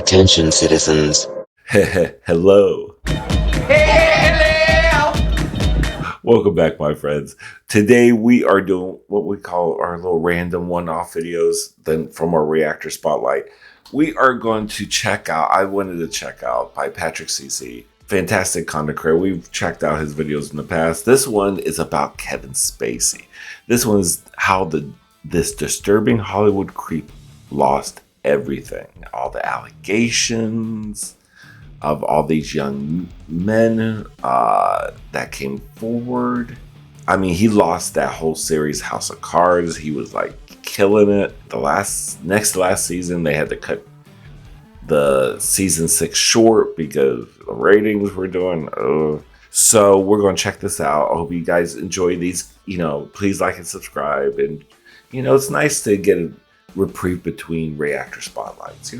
Attention, citizens. Hello. Welcome back, my friends. Today we are doing what we call our little random one-off videos then from our reactor spotlight. We are going to I wanted to check out by Patrick Spacey. Fantastic content creator. We've checked out his videos in the past. This one is about Kevin Spacey. This one's how this disturbing Hollywood creep lost everything. All the allegations of all these young men that came forward. I mean, he lost that whole series, House of Cards. He was like killing it. Next to last season, they had to cut the season 6 short because the ratings were doing. So we're going to check this out. I hope you guys enjoy these. Please like and subscribe. And, it's nice to get a reprieve between reactor spotlights,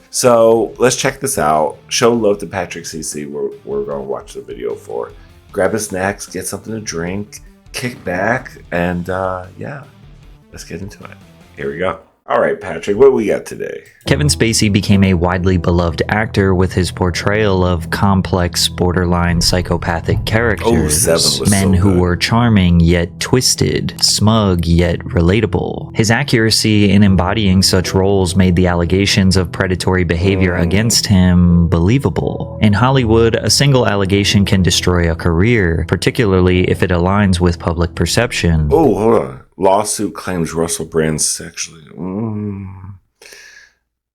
So let's check this out. Show love to Patrick Spacey. We're going to watch the video for. Grab a snacks, get something to drink, kick back, and let's get into it. Here we go. All right, Patrick, what do we got today? Kevin Spacey became a widely beloved actor with his portrayal of complex, borderline psychopathic characters. Men who were charming yet twisted, smug yet relatable. His accuracy in embodying such roles made the allegations of predatory behavior against him believable. In Hollywood, a single allegation can destroy a career, particularly if it aligns with public perception. Oh, hold on. Lawsuit claims Russell Brand sexually.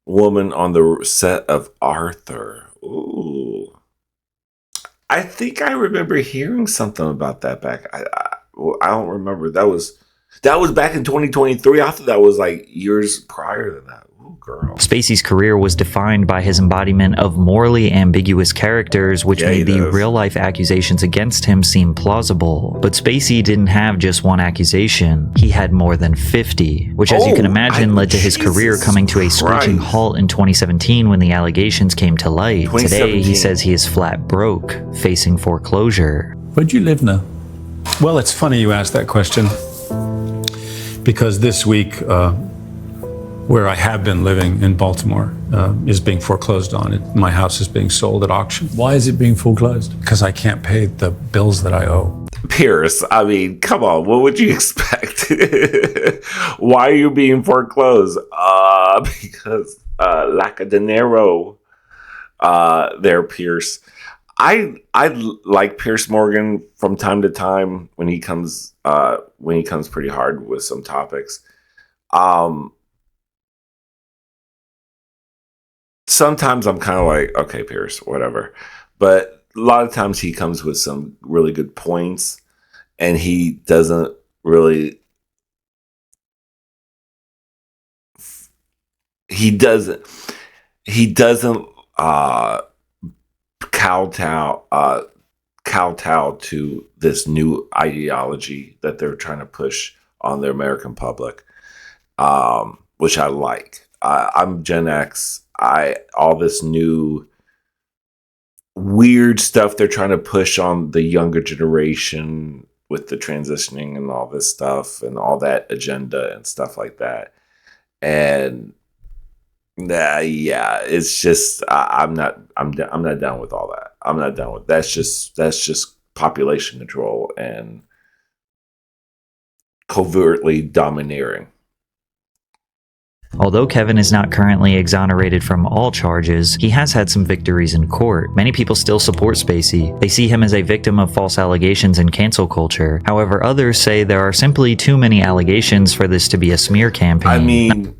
Woman on the set of Arthur. Ooh. I think I remember hearing something about that back. I don't remember. That was back in 2023. I thought that was like years prior to that. Ooh, girl. Spacey's career was defined by his embodiment of morally ambiguous characters, which made the real-life accusations against him seem plausible. But Spacey didn't have just one accusation. He had more than 50, which, as you can imagine, led to his career coming to a screeching halt in 2017 when the allegations came to light. Today, he says he is flat broke, facing foreclosure. Where do you live now? Well, it's funny you asked that question, because this week, where I have been living in Baltimore is being foreclosed on. My house is being sold at auction. Why is it being foreclosed? Because I can't pay the bills that I owe. Pierce, I mean, come on, what would you expect? Why are you being foreclosed? Because lack of dinero there, Pierce. I like Pierce Morgan from time to time when he comes pretty hard with some topics. Sometimes I'm kind of like, okay, Pierce, whatever. But a lot of times he comes with some really good points, and he doesn't really. He doesn't kowtow to this new ideology that they're trying to push on the American public, which I like. I'm Gen X. All this new weird stuff they're trying to push on the younger generation with the transitioning and all this stuff and all that agenda and stuff like that. And it's just I'm not down with all that. I'm not down with that's just population control and covertly domineering. Although Kevin is not currently exonerated from all charges, he has had some victories in court. Many people still support Spacey. They see him as a victim of false allegations and cancel culture. However, others say there are simply too many allegations for this to be a smear campaign. I mean,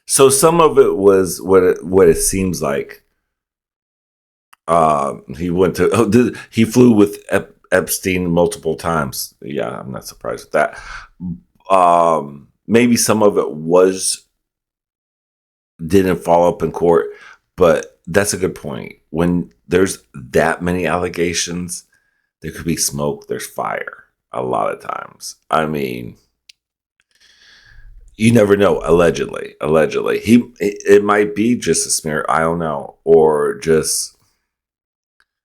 so some of it was what it seems like. He flew with Epstein multiple times. Yeah, I'm not surprised with that. Maybe some of it didn't follow up in court, but that's a good point. When there's that many allegations, there could be smoke, there's fire a lot of times. I mean, you never know. Allegedly, it might be just a smear. I don't know, or just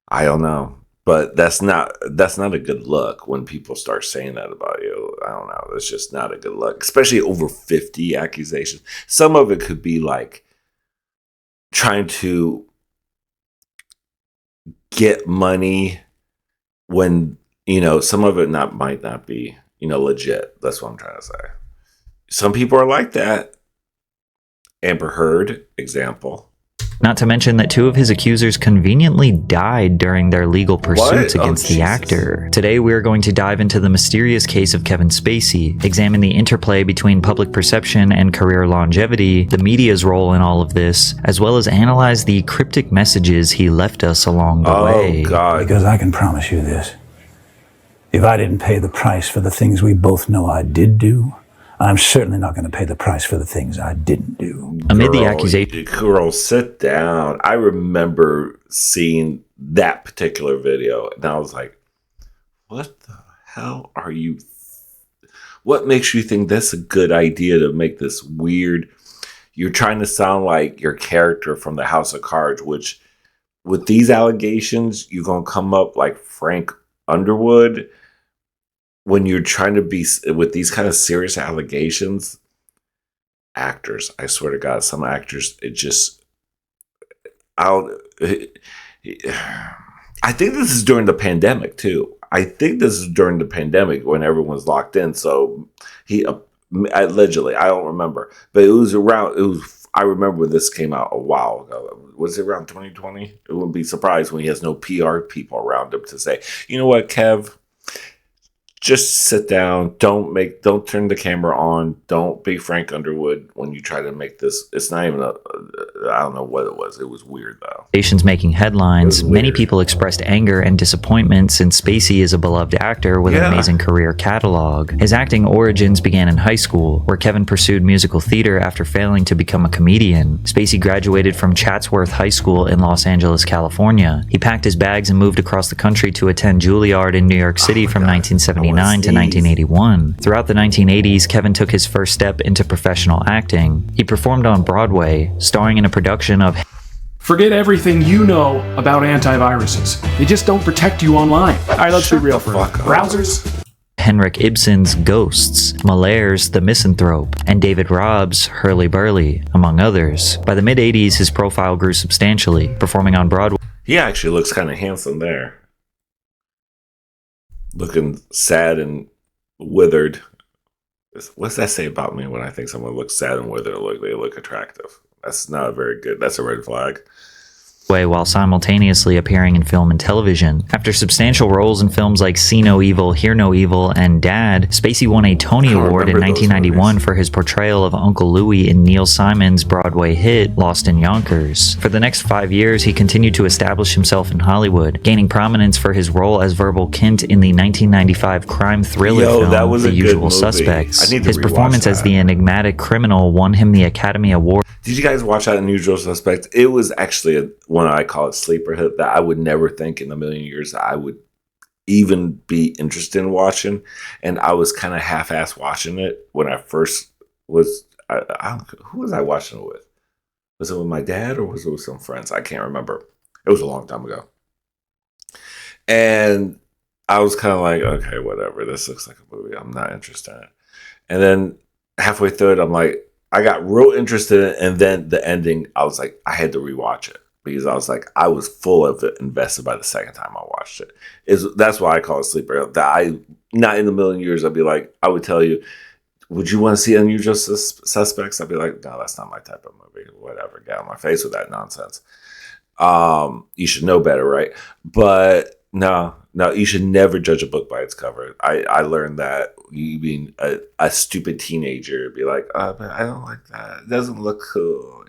I don't know. But that's not a good look when people start saying that about you. I don't know. That's just not a good look, especially over 50 accusations. Some of it could be like trying to get money when, some of it might not be, legit. That's what I'm trying to say. Some people are like that. Amber Heard, example. Not to mention that 2 of his accusers conveniently died during their legal pursuits against the actor. Today we are going to dive into the mysterious case of Kevin Spacey, examine the interplay between public perception and career longevity, the media's role in all of this, as well as analyze the cryptic messages he left us along the way. Oh, God. Because I can promise you this. If I didn't pay the price for the things we both know I did do, I'm certainly not going to pay the price for the things I didn't do. Amid the accusation... Girl, sit down. I remember seeing that particular video, and I was like, what the hell are you... What makes you think that's a good idea to make this weird... You're trying to sound like your character from the House of Cards, which, with these allegations, you're going to come up like Frank Underwood. When you're trying to be with these kind of serious allegations, actors, I swear to God, some actors, I think this is during the pandemic too. I think this is during the pandemic when everyone's locked in. So he allegedly, I don't remember, but it was around. I remember when this came out a while ago. Was it around 2020? It wouldn't be surprised when he has no PR people around him to say, you know what, Kev. Just sit down. Don't turn the camera on. Don't be Frank Underwood when you try to make this. It's not even I don't know what it was. It was weird though. Making headlines, many people expressed anger and disappointment since Spacey is a beloved actor with an amazing career catalog. His acting origins began in high school, where Kevin pursued musical theater after failing to become a comedian. Spacey graduated from Chatsworth High School in Los Angeles, California. He packed his bags and moved across the country to attend Juilliard in New York City from 1979 to 1981. Throughout the 1980s, Kevin took his first step into professional acting. He performed on Broadway, starring in a production of Forget everything you know about antiviruses. They just don't protect you online. All right, let's be real for a minute. Browsers? Henrik Ibsen's Ghosts, Malaire's The Misanthrope, and David Robb's Hurly Burly, among others. By the mid-80s, his profile grew substantially, performing on Broadway. He actually looks kind of handsome there. Looking sad and withered. What's that say about me when I think someone looks sad and withered? They look attractive. That's not very good. That's a red flag. While simultaneously appearing in film and television. After substantial roles in films like See No Evil, Hear No Evil, and Dad, Spacey won a Tony Award in 1991 for his portrayal of Uncle Louie in Neil Simon's Broadway hit Lost in Yonkers. For the next 5 years, he continued to establish himself in Hollywood, gaining prominence for his role as Verbal Kint in the 1995 crime thriller film The Usual Suspects. His performance as the enigmatic criminal won him the Academy Award. Did you guys watch that Unusual Suspect? It was actually one I call it sleeper hit that I would never think in a million years that I would even be interested in watching. And I was kind of half-assed watching it when I first was. Who was I watching it with? Was it with my dad or was it with some friends? I can't remember. It was a long time ago. And I was kind of like, okay, whatever. This looks like a movie. I'm not interested in it. And then halfway through it, I'm like, I got real interested in it, and then the ending, I was like, I had to rewatch it because I was like, I was full of it invested by the second time I watched it. That's why I call it sleeper. That not in a million years, I'd be like, I would tell you, would you want to see Unusual Suspects? I'd be like, no, that's not my type of movie. Whatever, get out of my face with that nonsense. You should know better, right? But no, you should never judge a book by its cover. I learned that. You being a stupid teenager, be like, but I don't like that. It doesn't look cool.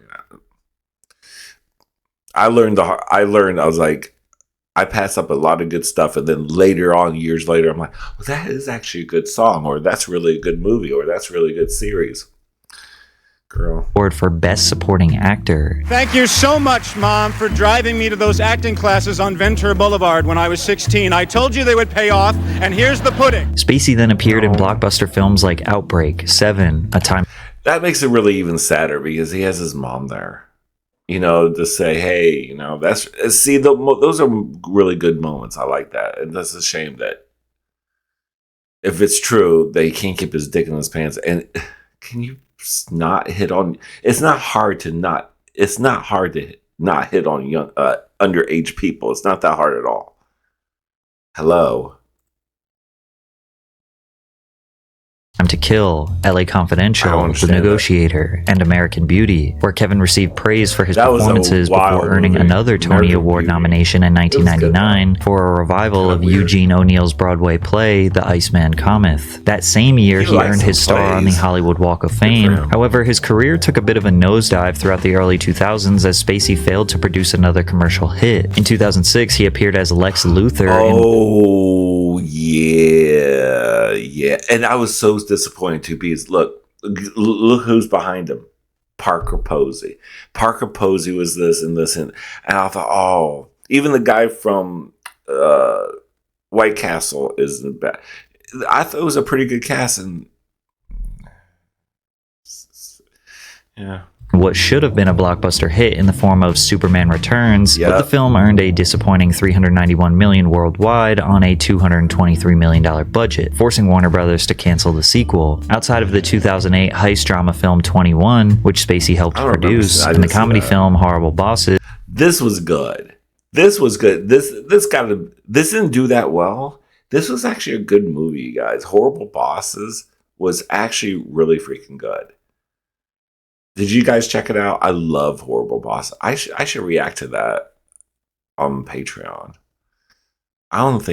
I learned. I was like, I passed up a lot of good stuff, and then later on, years later, I'm like, well, that is actually a good song, or that's really a good movie, or that's really a good series. Girl. Award for Best Supporting Actor. Thank you so much, Mom, for driving me to those acting classes on Ventura Boulevard when I was 16. I told you they would pay off, and here's the pudding. Spacey then appeared in blockbuster films like Outbreak, Seven, A Time. That makes it really even sadder because he has his mom there. To say, hey, those are really good moments. I like that. And that's a shame that if it's true, that he can't keep his dick in his pants. And can you not hit on? It's not hard to not it's not hard to not hit on young underage people. It's not that hard at all. Hello. Time to Kill, LA Confidential, The Negotiator, and American Beauty, where Kevin received praise for his performances before earning another Tony Award nomination in 1999 for a revival of Eugene O'Neill's Broadway play, The Iceman Cometh. That same year, he earned his star on the Hollywood Walk of Fame. However, his career took a bit of a nosedive throughout the early 2000s as Spacey failed to produce another commercial hit. In 2006, he appeared as Lex Luthor in... Yeah. And I was so disappointed too because look who's behind him. Parker Posey. Parker Posey was this and I thought, oh, even the guy from White Castle isn't bad. I thought it was a pretty good cast, and yeah. What should have been a blockbuster hit in the form of Superman Returns, but the film earned a disappointing $391 million worldwide on a $223 million budget, forcing Warner Brothers to cancel the sequel. Outside of the 2008 heist drama film 21, which Spacey helped produce, and the comedy film Horrible Bosses. This was good. This didn't do that well. This was actually a good movie, you guys. Horrible Bosses was actually really freaking good. Did you guys check it out? I love Horrible Boss. I should react to that on Patreon. I don't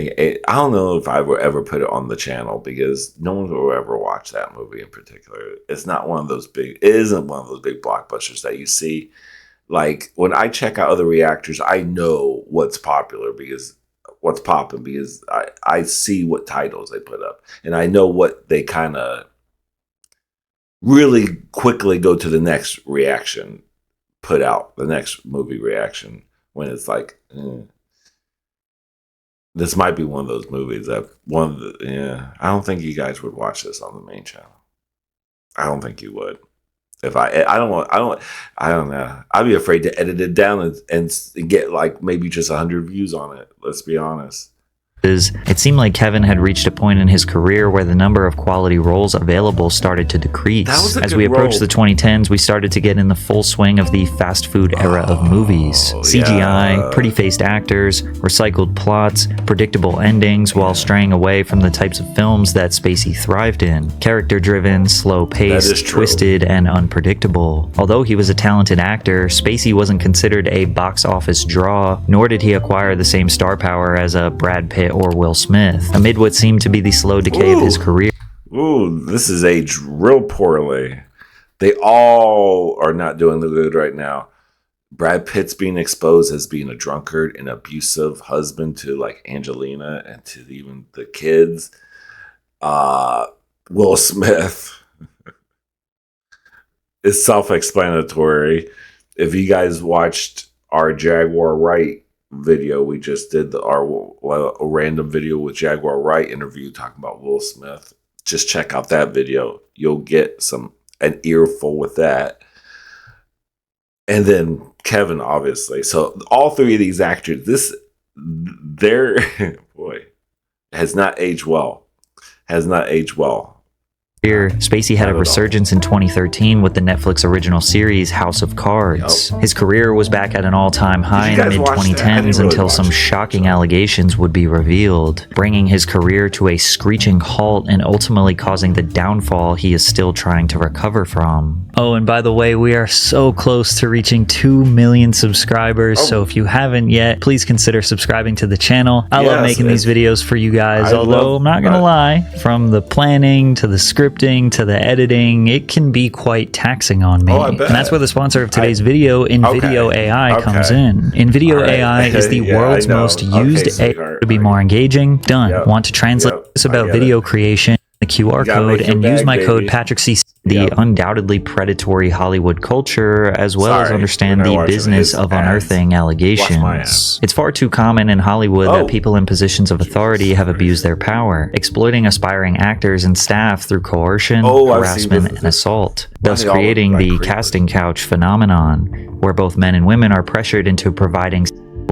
know if I will ever put it on the channel because no one will ever watch that movie in particular. It isn't one of those big blockbusters that you see. Like when I check out other reactors, I know what's popular because I see what titles they put up and I know what they kind of really quickly go to the next reaction, put out the next movie reaction when it's like, this might be one of those movies that I don't think you guys would watch this on the main channel. I don't think you would. If I don't know. I'd be afraid to edit it down and get like maybe just 100 views on it. Let's be honest. It seemed like Kevin had reached a point in his career where the number of quality roles available started to decrease. As we approached the 2010s, we started to get in the full swing of the fast food era of movies. CGI, pretty-faced actors, recycled plots, predictable endings, while straying away from the types of films that Spacey thrived in. Character-driven, slow-paced, twisted, and unpredictable. Although he was a talented actor, Spacey wasn't considered a box office draw, nor did he acquire the same star power as a Brad Pitt or Will Smith, amid what seemed to be the slow decay of his career. This is aged real poorly. They all are not doing the good right now. Brad Pitt's being exposed as being a drunkard and abusive husband to like Angelina and to even the kids. Will Smith is self-explanatory. If you guys watched our Jaguar Wright video we just did, a random video with Jaguar Wright interview talking about Will Smith, just check out that video. You'll get an earful with that. And then Kevin, obviously. So all three of these actors, has not aged well. Spacey had a resurgence in 2013 with the Netflix original series House of Cards. His career was back at an all-time high in the mid-2010s until some shocking allegations would be revealed, bringing his career to a screeching halt and ultimately causing the downfall he is still trying to recover from. Oh, and by the way, we are so close to reaching 2 million subscribers, so if you haven't yet, please consider subscribing to the channel. I love making these videos for you guys, although I'm not gonna lie, from the planning to the scripting to the editing, it can be quite taxing on me. And that's where the sponsor of today's video, InVideo AI, comes in. InVideo AI is the world's most used AI to be more engaging. Want to translate this about video creation? The QR code and use my code PatrickC. The undoubtedly predatory Hollywood culture, as well as understand the business of unearthing allegations. It's far too common in Hollywood that people in positions of authority have abused their power, exploiting aspiring actors and staff through coercion, harassment, and assault, thus creating the casting couch phenomenon, where both men and women are pressured into providing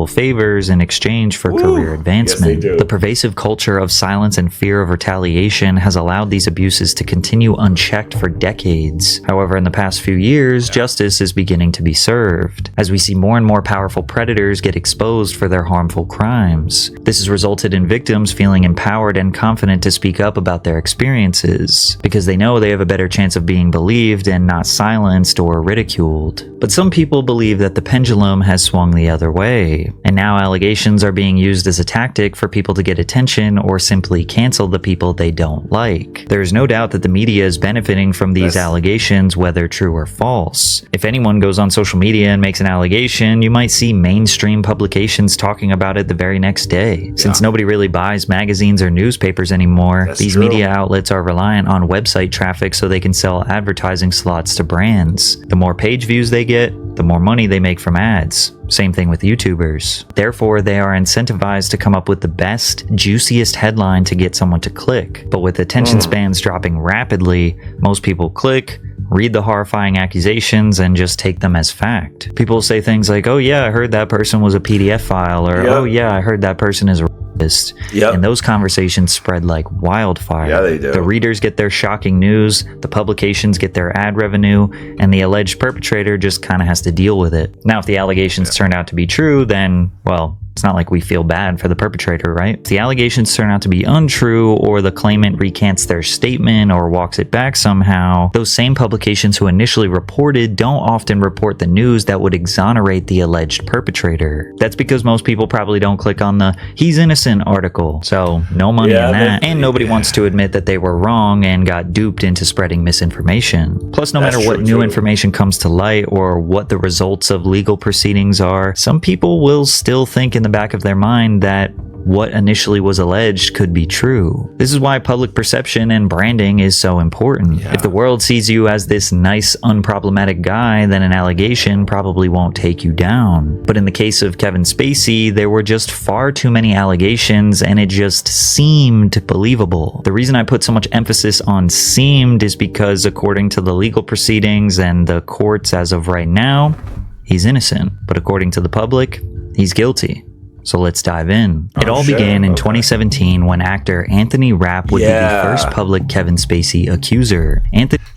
favors in exchange for career advancement. Yes, the pervasive culture of silence and fear of retaliation has allowed these abuses to continue unchecked for decades. However, in the past few years, justice is beginning to be served, as we see more and more powerful predators get exposed for their harmful crimes. This has resulted in victims feeling empowered and confident to speak up about their experiences, because they know they have a better chance of being believed and not silenced or ridiculed. But some people believe that the pendulum has swung the other way, and now allegations are being used as a tactic for people to get attention or simply cancel the people they don't like. There is no doubt that the media is benefiting from these allegations, whether true or false. If anyone goes on social media and makes an allegation, you might see mainstream publications talking about it the very next day. Since nobody really buys magazines or newspapers anymore, these media outlets are reliant on website traffic so they can sell advertising slots to brands. The more page views they get, the more money they make from ads. Same thing with YouTubers. Therefore, they are incentivized to come up with the best, juiciest headline to get someone to click. But with attention spans dropping rapidly, most people click, read the horrifying accusations, and just take them as fact. People say things like, oh yeah, I heard that person was a PDF file, or oh yeah, I heard that person is a rapist. And those conversations spread like wildfire. Yeah, they do. The readers get their shocking news, the publications get their ad revenue, and the alleged perpetrator just kind of has to deal with it. Now, if the allegations turned out to be true, then, well, it's not like we feel bad for the perpetrator, right? If the allegations turn out to be untrue, or the claimant recants their statement or walks it back somehow, those same publications who initially reported don't often report the news that would exonerate the alleged perpetrator. That's because most people probably don't click on the "he's innocent" article, so no money in that, and nobody wants to admit that they were wrong and got duped into spreading misinformation. Plus, no matter what new information comes to light or what the results of legal proceedings are, some people will still think in the back of their mind that what initially was alleged could be true. This is why public perception and branding is so important. If the world sees you as this nice, unproblematic guy, then an allegation probably won't take you down. But in the case of Kevin Spacey, there were just far too many allegations, and it just seemed believable. The reason I put so much emphasis on seemed is because, according to the legal proceedings and the courts as of right now, he's innocent. But according to the public, he's guilty. So let's dive in. It all began in 2017 when actor Anthony Rapp would be the first public Kevin Spacey accuser.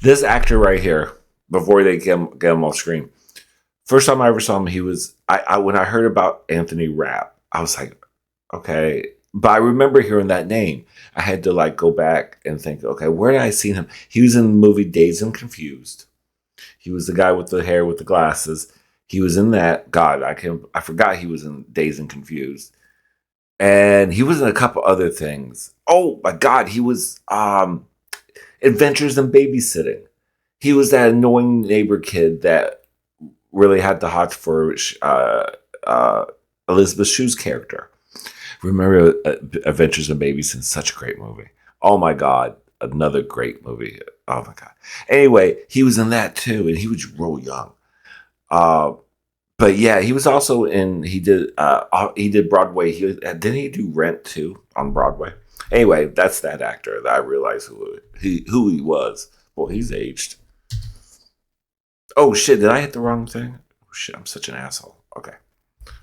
This actor right here, before they get him off screen, first time I ever saw him, he was, when I heard about Anthony Rapp, I was like, okay. But I remember hearing that name. I had to like go back and think, okay, where did I see him? He was in the movie Dazed and Confused. He was the guy with the hair with the glasses. He was in that. God, I forgot he was in Dazed and Confused. And he was in a couple other things. Oh my God, he was Adventures in Babysitting. He was that annoying neighbor kid that really had the hots for Elizabeth Shue's character. Remember Adventures in Babysitting? Such a great movie. Oh my God, another great movie. Oh my God. Anyway, he was in that too, and he was real young. But yeah, he was also in, he did Broadway. Didn't he do Rent too on Broadway? Anyway, that's that actor that I realized who he was. Well, he's aged. Oh shit, did I hit the wrong thing? Oh shit, I'm such an asshole. Okay,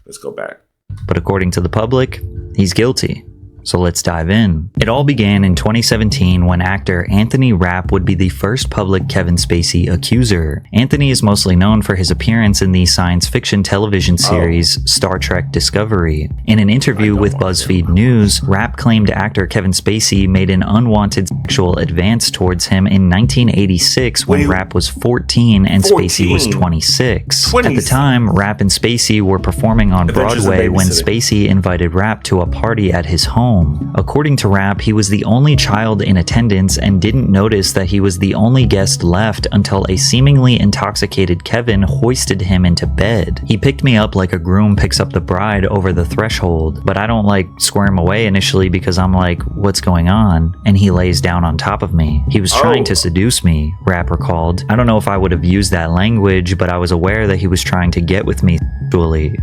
let's go back. But according to the public, he's guilty. So let's dive in. It all began in 2017 when actor Anthony Rapp would be the first public Kevin Spacey accuser. Anthony is mostly known for his appearance in the science fiction television series Star Trek Discovery. In an interview with BuzzFeed News, Rapp claimed actor Kevin Spacey made an unwanted sexual advance towards him in 1986 when Rapp was 14 and Spacey was 26. At the time, Rapp and Spacey were performing on Broadway when Spacey invited Rapp to a party at his home. According to Rapp, he was the only child in attendance and didn't notice that he was the only guest left until a seemingly intoxicated Kevin hoisted him into bed. He picked me up like a groom picks up the bride over the threshold, but I don't like squirm away initially because I'm like, what's going on? And he lays down on top of me. He was trying to seduce me, Rapp recalled. I don't know if I would have used that language, but I was aware that he was trying to get with me.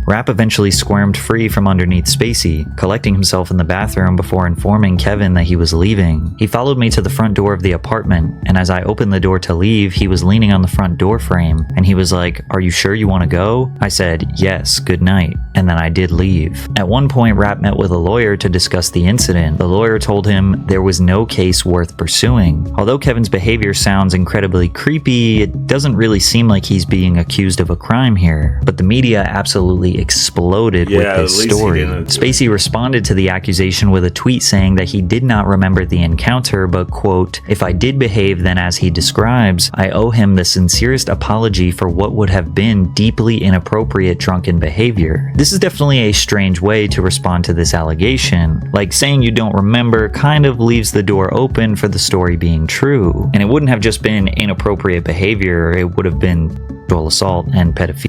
Rapp eventually squirmed free from underneath Spacey, collecting himself in the bathroom before informing Kevin that he was leaving. He followed me to the front door of the apartment, and as I opened the door to leave, he was leaning on the front door frame, and he was like, "Are you sure you want to go?" I said, "Yes, good night," and then I did leave. At one point, Rapp met with a lawyer to discuss the incident. The lawyer told him there was no case worth pursuing. Although Kevin's behavior sounds incredibly creepy, it doesn't really seem like he's being accused of a crime here. But the media absolutely exploded with his story. Spacey responded to the accusation with a tweet saying that he did not remember the encounter, but quote, "If I did behave then as he describes, I owe him the sincerest apology for what would have been deeply inappropriate drunken behavior." This is definitely a strange way to respond to this allegation. Like, saying you don't remember kind of leaves the door open for the story being true. And it wouldn't have just been inappropriate behavior, it would have been sexual assault and pedophilia.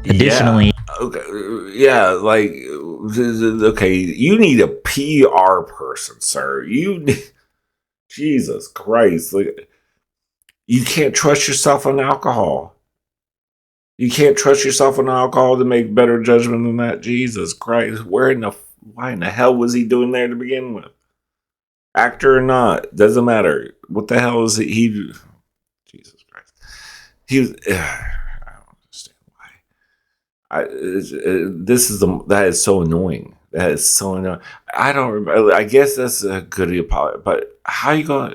Additionally, okay, you need a PR person, sir. Jesus Christ. Like, you can't trust yourself on alcohol. You can't trust yourself on alcohol to make better judgment than that. Jesus Christ. Why in the hell was he doing there to begin with? Actor or not, doesn't matter. What the hell is he? Jesus Christ. He was. I don't understand why. That is so annoying. That is so annoying. I don't remember. I guess that's a good apology, but how you going?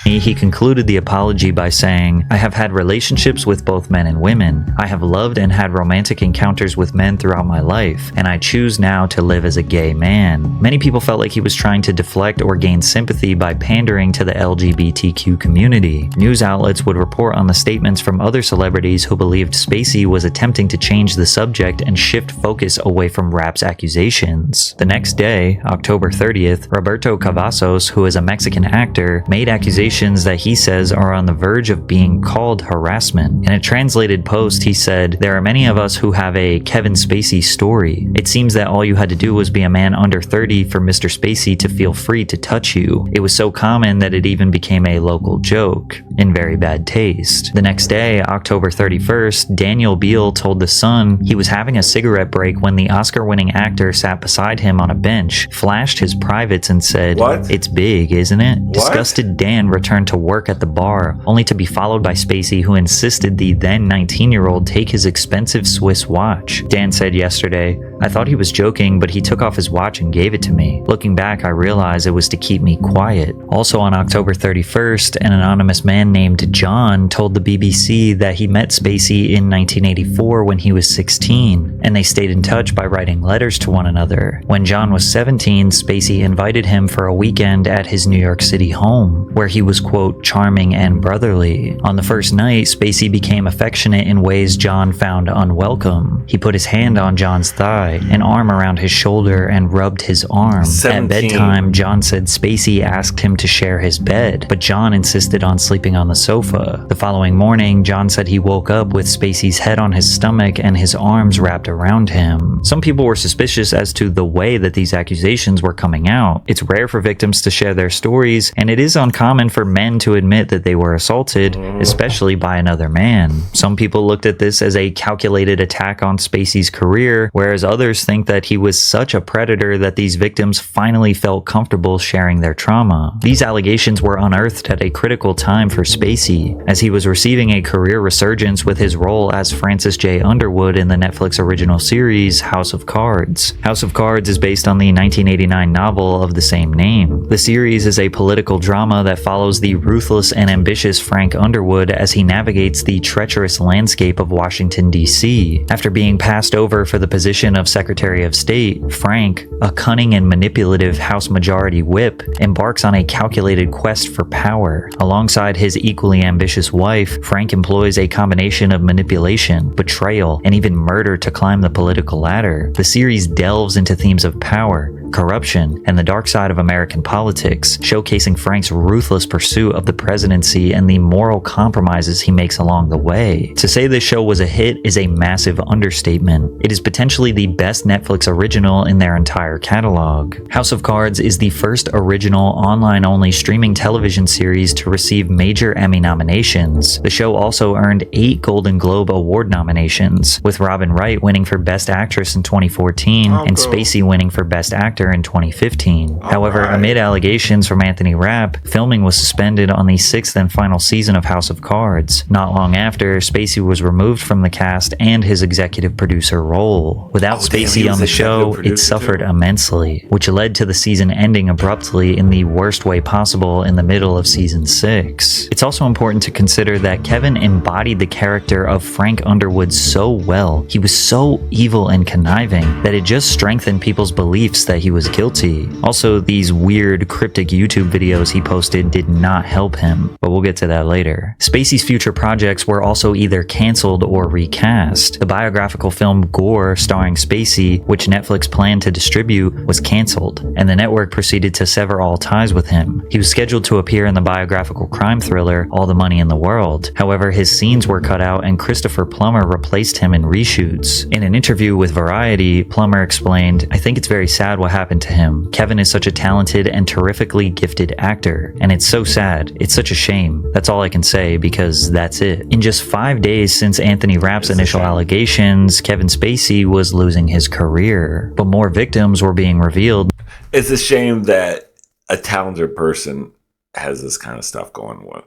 He concluded the apology by saying, "I have had relationships with both men and women. I have loved and had romantic encounters with men throughout my life, and I choose now to live as a gay man." Many people felt like he was trying to deflect or gain sympathy by pandering to the LGBTQ community. News outlets would report on the statements from other celebrities who believed Spacey was attempting to change the subject and shift focus away from Rapp's accusations. The next day, October 30th, Roberto Cavazos, who is a Mexican actor, made accusations that he says are on the verge of being called harassment. In a translated post, he said, "There are many of us who have a Kevin Spacey story. It seems that all you had to do was be a man under 30 for Mr. Spacey to feel free to touch you. It was so common that it even became a local joke. In very bad taste." The next day, October 31st, Daniel Beal told The Sun he was having a cigarette break when the Oscar-winning actor sat beside him on a bench, flashed his privates and said, "What? It's big, isn't it?" What? Disgusted Dan returned to work at the bar, only to be followed by Spacey, who insisted the then 19-year-old take his expensive Swiss watch. Dan said yesterday, "I thought he was joking, but he took off his watch and gave it to me. Looking back, I realized it was to keep me quiet." Also on October 31st, an anonymous man named John told the BBC that he met Spacey in 1984 when he was 16, and they stayed in touch by writing letters to one another. When John was 17, Spacey invited him for a weekend at his New York City home, where he was, quote, "charming and brotherly." On the first night, Spacey became affectionate in ways John found unwelcome. He put his hand on John's thigh, an arm around his shoulder, and rubbed his arm. 17. At bedtime, John said Spacey asked him to share his bed, but John insisted on sleeping on the sofa. The following morning, John said he woke up with Spacey's head on his stomach and his arms wrapped around him. Some people were suspicious as to the way that these accusations were coming out. It's rare for victims to share their stories, and it is uncommon for men to admit that they were assaulted, especially by another man. Some people looked at this as a calculated attack on Spacey's career, whereas others think that he was such a predator that these victims finally felt comfortable sharing their trauma. These allegations were unearthed at a critical time for Spacey, as he was receiving a career resurgence with his role as Francis J. Underwood in the Netflix original series House of Cards. House of Cards is based on the 1989 novel of the same name. The series is a political drama that follows the ruthless and ambitious Frank Underwood as he navigates the treacherous landscape of Washington, D.C. After being passed over for the position of Secretary of State, Frank, a cunning and manipulative House Majority Whip, embarks on a calculated quest for power. Alongside his equally ambitious wife, Frank employs a combination of manipulation, betrayal, and even murder to climb the political ladder. The series delves into themes of power, corruption, and the dark side of American politics, showcasing Frank's ruthless pursuit of the presidency and the moral compromises he makes along the way. To say this show was a hit is a massive understatement. It is potentially the best Netflix original in their entire catalog. House of Cards is the first original online-only streaming television series to receive major Emmy nominations. The show also earned 8 Golden Globe Award nominations, with Robin Wright winning for Best Actress in 2014 and Spacey winning for Best Actor in 2015. However, amid allegations from Anthony Rapp, filming was suspended on the 6th and final season of House of Cards. Not long after, Spacey was removed from the cast and his executive producer role. Without Spacey on the show, it suffered immensely, which led to the season ending abruptly in the worst way possible in the middle of season 6. It's also important to consider that Kevin embodied the character of Frank Underwood so well. He was so evil and conniving that it just strengthened people's beliefs that he was guilty. Also, these weird, cryptic YouTube videos he posted did not help him, but we'll get to that later. Spacey's future projects were also either canceled or recast. The biographical film Gore, starring Spacey, which Netflix planned to distribute, was canceled, and the network proceeded to sever all ties with him. He was scheduled to appear in the biographical crime thriller All the Money in the World. However, his scenes were cut out and Christopher Plummer replaced him in reshoots. In an interview with Variety, Plummer explained, "I think it's very sad what happened to him. Kevin is such a talented and terrifically gifted actor, and it's so sad. It's such a shame. That's all I can say, because that's it." In just 5 days since Anthony Rapp's initial allegations, Kevin Spacey was losing his career, but more victims were being revealed. It's a shame that a talented person has this kind of stuff going on.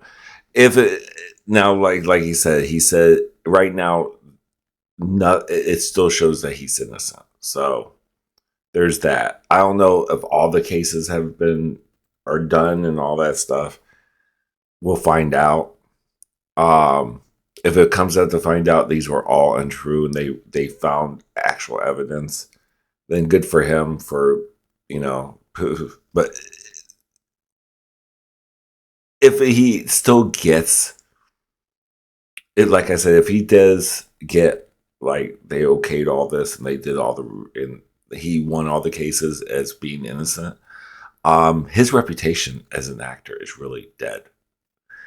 If it now, like he said right now, it still shows that he's innocent. So there's that. I don't know if all the cases are done and all that stuff. We'll find out. If it comes out to find out these were all untrue and they found actual evidence, then good for him for, but if he still gets it, like I said, if he does get, like, they okayed all this and they did and he won all the cases as being innocent, his reputation as an actor is really dead.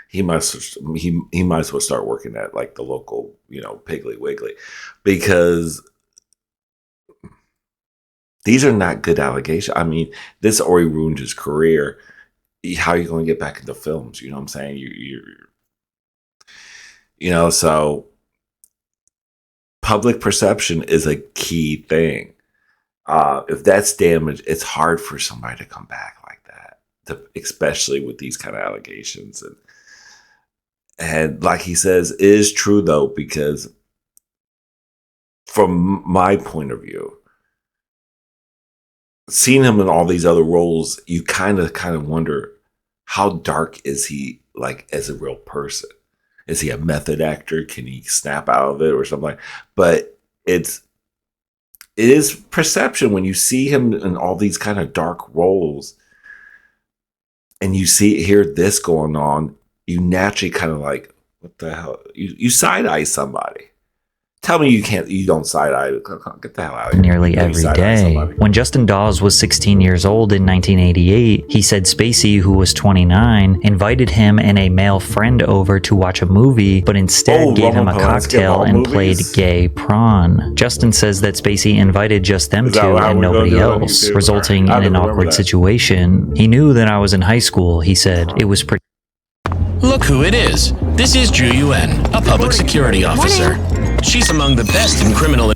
He might as well start working at, like, the local, Piggly Wiggly, because these are not good allegations. I mean, this already ruined his career. How are you going to get back into films? You know what I'm saying? So public perception is a key thing. If that's damaged, it's hard for somebody to come back like that, especially with these kind of allegations. And like he says, it is true, though, because from my point of view, seeing him in all these other roles, you kind of wonder, how dark is he, like, as a real person? Is he a method actor? Can he snap out of it or something like that? But it is perception when you see him in all these kind of dark roles and you hear this going on, you naturally kind of like, what the hell? You side-eye somebody. Tell me you don't side-eye. Get the hell out of here. Nearly every day. When Justin Dawes was 16 years old in 1988, he said Spacey, who was 29, invited him and a male friend over to watch a movie, but instead gave him a cocktail and played gay prawn. Justin says that Spacey invited just them two and nobody else, resulting in an awkward situation. He knew that I was in high school, he said. It was pretty. Look who it is. This is Ju Yuen, a public security officer. She's among the best in criminal...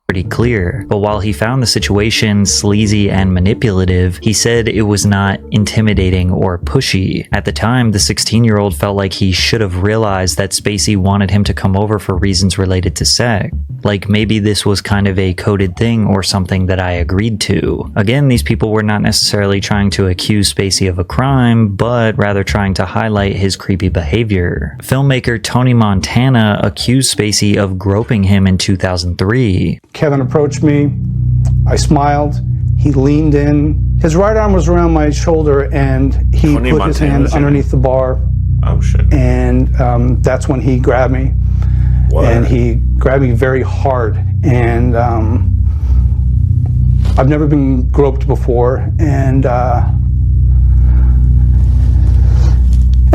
pretty clear, but while he found the situation sleazy and manipulative, he said it was not intimidating or pushy. At the time, the 16-year-old felt like he should have realized that Spacey wanted him to come over for reasons related to sex. Like maybe this was kind of a coded thing or something that I agreed to. Again, these people were not necessarily trying to accuse Spacey of a crime, but rather trying to highlight his creepy behavior. Filmmaker Tony Montana accused Spacey of groping him in 2003. Kevin approached me. I smiled. He leaned in. His right arm was around my shoulder, and he put his hand underneath the bar. Oh, shit. And that's when he grabbed me. What? And he grabbed me very hard. And I've never been groped before, and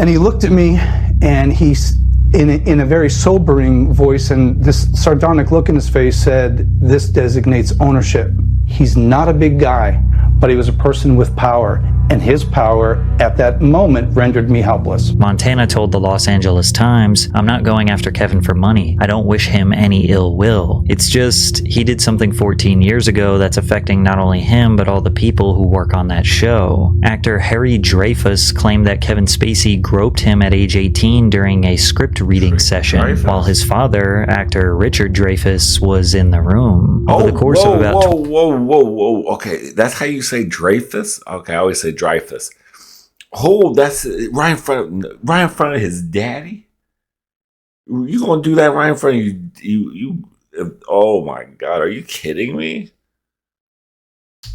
he looked at me, and he's in a very sobering voice, and this sardonic look in his face said, "This designates ownership." He's not a big guy, but he was a person with power, and his power at that moment rendered me helpless. Montana told the Los Angeles Times, "I'm not going after Kevin for money. I don't wish him any ill will. It's just, he did something 14 years ago that's affecting not only him, but all the people who work on that show." Actor Harry Dreyfus claimed that Kevin Spacey groped him at age 18 during a script reading session, while his father, actor Richard Dreyfus, was in the room. Over the course of about whoa. Okay, that's how you say Dreyfus? Okay, I always say Dreyfus. Oh, that's right in front of his daddy? You gonna do that right in front of you? Oh my God, are you kidding me?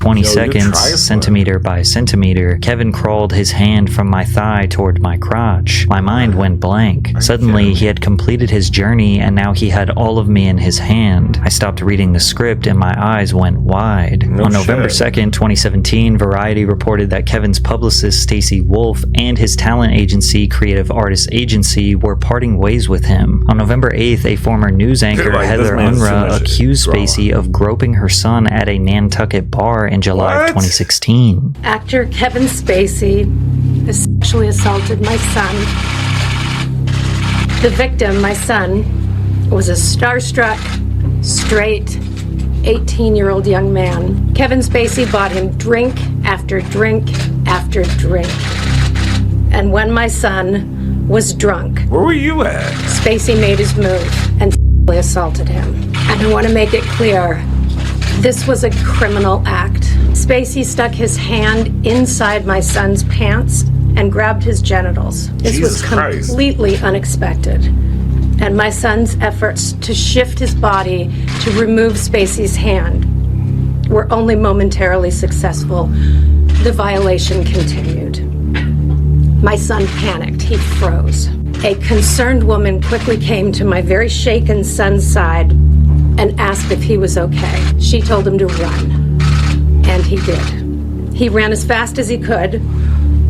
20 seconds, centimeter by centimeter, Kevin crawled his hand from my thigh toward my crotch. My mind went blank. Suddenly, he had completed his journey, and now he had all of me in his hand. I stopped reading the script, and my eyes went wide. On November 2nd, 2017, Variety reported that Kevin's publicist, Stacey Wolf, and his talent agency, Creative Artists Agency, were parting ways with him. On November 8th, a former news anchor, Heather Unruh, accused Spacey of groping her son at a Nantucket bar in July of 2016. Actor Kevin Spacey has sexually assaulted my son. The victim, my son, was a starstruck, straight, 18-year-old young man. Kevin Spacey bought him drink after drink after drink. And when my son was drunk, where were you at? Spacey made his move and sexually assaulted him. And I want to make it clear, this was a criminal act. Spacey stuck his hand inside my son's pants and grabbed his genitals. This was completely unexpected. And my son's efforts to shift his body to remove Spacey's hand were only momentarily successful. The violation continued. My son panicked. He froze. A concerned woman quickly came to my very shaken son's side and asked if he was okay. She told him to run, and he did. He ran as fast as he could,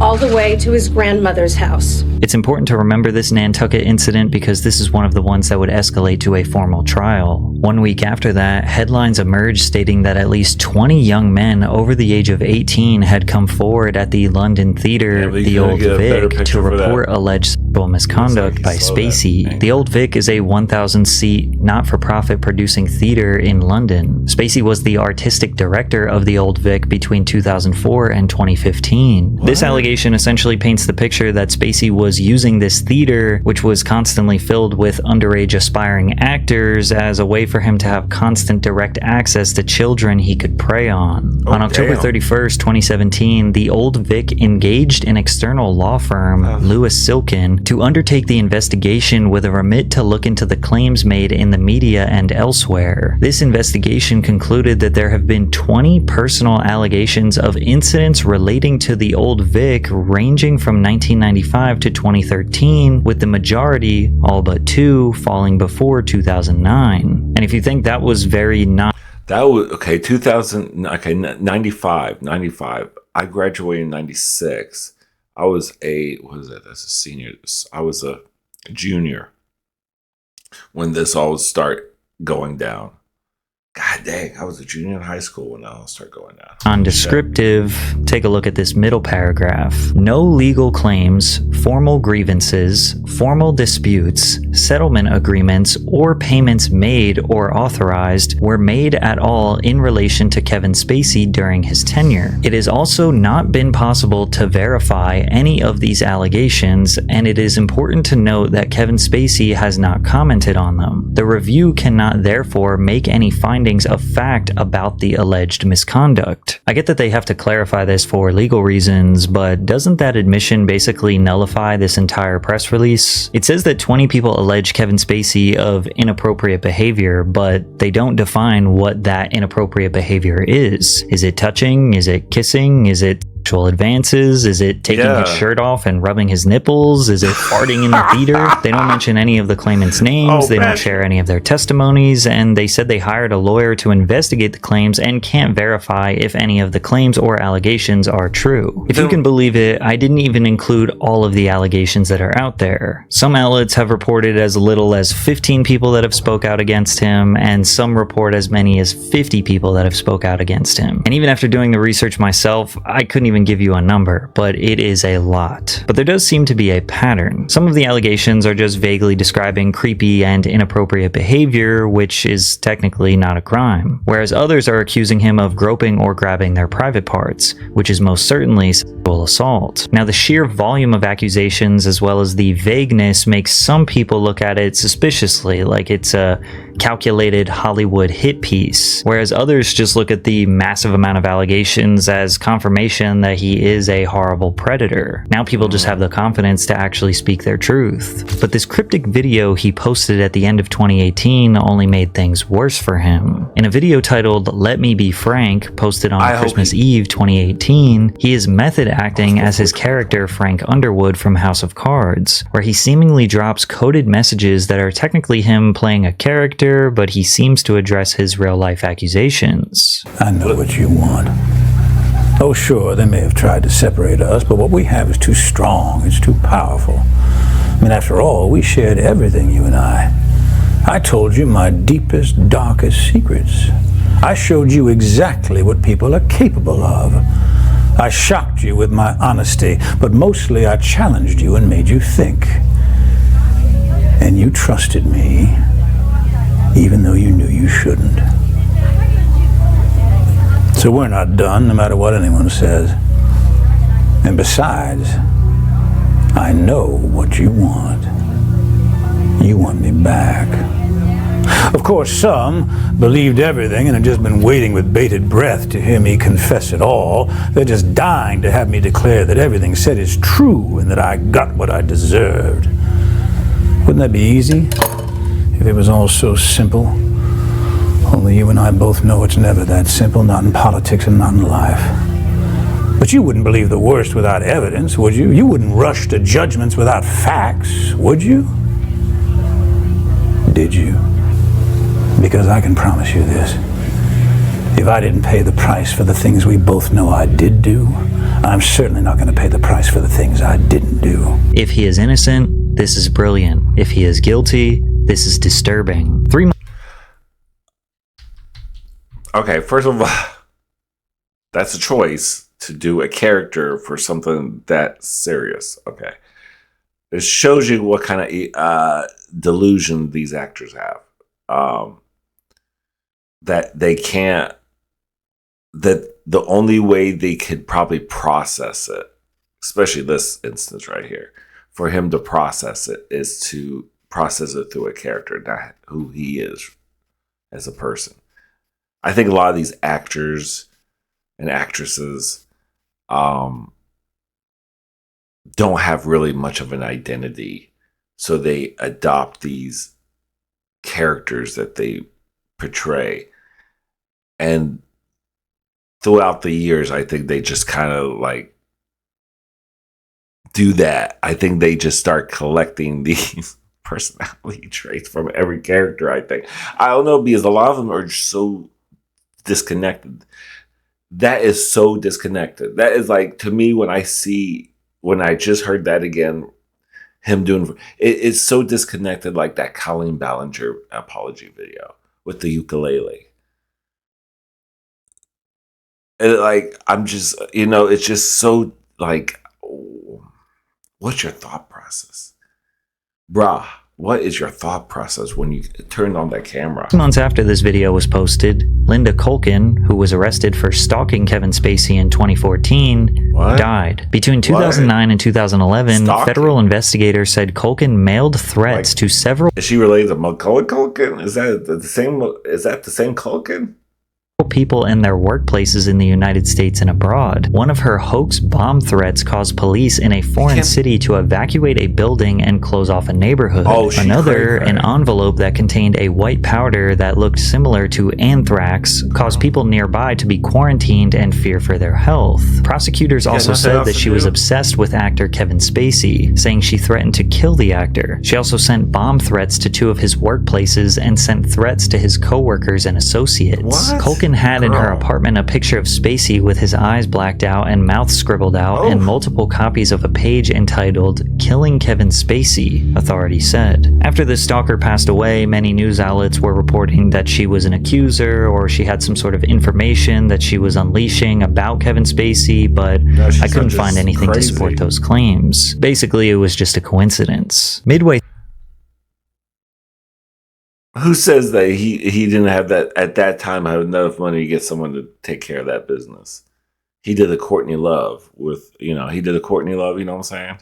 all the way to his grandmother's house. It's important to remember this Nantucket incident because this is one of the ones that would escalate to a formal trial. 1 week after that, headlines emerged stating that at least 20 young men over the age of 18 had come forward at the London theater, the Old Vic, to report alleged sexual misconduct by Spacey. The Old Vic is a 1,000-seat, not-for-profit producing theater in London. Spacey was the artistic director of the Old Vic between 2004 and 2015. This allegation essentially paints the picture that Spacey was using this theater, which was constantly filled with underage aspiring actors, as a way for him to have constant direct access to children he could prey on. On October 31st, 2017, the Old Vic engaged an external law firm, Lewis Silkin, to undertake the investigation with a remit to look into the claims made in the media and elsewhere. This investigation concluded that there have been 20 personal allegations of incidents relating to the Old Vic ranging from 1995 to 2013, with the majority, all but 2, falling before 2009. And if you think that was very not... That was, okay, 95. I graduated in 96. I was that's a senior. I was a junior when this all start going down. God dang, I was a junior in high school when that all started going down. Nondescriptive. Take a look at this middle paragraph. No legal claims, formal grievances, formal disputes, settlement agreements, or payments made or authorized were made at all in relation to Kevin Spacey during his tenure. It has also not been possible to verify any of these allegations, and it is important to note that Kevin Spacey has not commented on them. The review cannot therefore make any findings of fact about the alleged misconduct. I get that they have to clarify this for legal reasons, but doesn't that admission basically nullify this entire press release? It says that 20 people allege Kevin Spacey of inappropriate behavior, but they don't define what that inappropriate behavior is. Is it touching? Is it kissing? Is it advances? Is it taking his shirt off and rubbing his nipples? Is it farting in the theater? They don't mention any of the claimants' names. They don't share any of their testimonies, and they said they hired a lawyer to investigate the claims and can't verify if any of the claims or allegations are true. If you can believe it, I didn't even include all of the allegations that are out there. Some outlets have reported as little as 15 people that have spoke out against him, and some report as many as 50 people that have spoke out against him. And even after doing the research myself, I couldn't even give you a number, but it is a lot. But there does seem to be a pattern. Some of the allegations are just vaguely describing creepy and inappropriate behavior, which is technically not a crime, whereas others are accusing him of groping or grabbing their private parts, which is most certainly sexual assault. Now, the sheer volume of accusations as well as the vagueness makes some people look at it suspiciously, like it's a calculated Hollywood hit piece, whereas others just look at the massive amount of allegations as confirmation that he is a horrible predator. Now people just have the confidence to actually speak their truth. But this cryptic video he posted at the end of 2018 only made things worse for him. In a video titled "Let Me Be Frank," posted on Christmas Eve 2018, he is method acting as his character Frank Underwood from House of Cards, where he seemingly drops coded messages that are technically him playing a character, but he seems to address his real-life accusations. I know what you want. Oh, sure, they may have tried to separate us, but what we have is too strong, it's too powerful. I mean, after all, we shared everything, you and I. I told you my deepest, darkest secrets. I showed you exactly what people are capable of. I shocked you with my honesty, but mostly I challenged you and made you think. And you trusted me, even though you knew you shouldn't. So we're not done, no matter what anyone says. And besides, I know what you want. You want me back. Of course, some believed everything and have just been waiting with bated breath to hear me confess it all. They're just dying to have me declare that everything said is true and that I got what I deserved. Wouldn't that be easy? If it was all so simple. Only you and I both know it's never that simple, not in politics and not in life. But you wouldn't believe the worst without evidence, would you? You wouldn't rush to judgments without facts, would you? Did you? Because I can promise you this. If I didn't pay the price for the things we both know I did do, I'm certainly not going to pay the price for the things I didn't do. If he is innocent, this is brilliant. If he is guilty, this is disturbing. Okay, first of all, that's a choice to do a character for something that serious. Okay. It shows you what kind of delusion these actors have. That they can't, that the only way they could probably process it, especially this instance right here, for him to process it is to process it through a character, not who he is as a person. I think a lot of these actors and actresses don't have really much of an identity, so they adopt these characters that they portray. And throughout the years, I think they just kind of like do that. I think they just start collecting these personality traits from every character, I think. I don't know, because a lot of them are so disconnected. That is so disconnected. That is like, to me, when I just heard that again, him doing it's so disconnected, like that Colleen Ballinger apology video with the ukulele. And like, I'm just, it's just so like, what's your thought process? Bruh, what is your thought process when you turned on that camera? Months after this video was posted, Linda Culkin, who was arrested for stalking Kevin Spacey in 2014, died. Between 2009 and 2011, federal investigators said Culkin mailed threats to several... Is she related to Macaulay Culkin? Is that the same Culkin? people in their workplaces in the United States and abroad. One of her hoax bomb threats caused police in a foreign city to evacuate a building and close off a neighborhood. Another, an envelope that contained a white powder that looked similar to anthrax, caused people nearby to be quarantined and fear for their health. Prosecutors also said that she was obsessed with actor Kevin Spacey, saying she threatened to kill the actor. She also sent bomb threats to 2 of his workplaces and sent threats to his co-workers and associates. Culkin had in her apartment a picture of Spacey with his eyes blacked out and mouth scribbled out and multiple copies of a page entitled "Killing Kevin Spacey," authorities said. After the stalker passed away, many news outlets were reporting that she was an accuser or she had some sort of information that she was unleashing about Kevin Spacey, but I couldn't find anything to support those claims. Basically, it was just a coincidence. Midway Who says that he didn't have that at that time have enough money to get someone to take care of that business? He did a Courtney Love with, you know what I'm saying?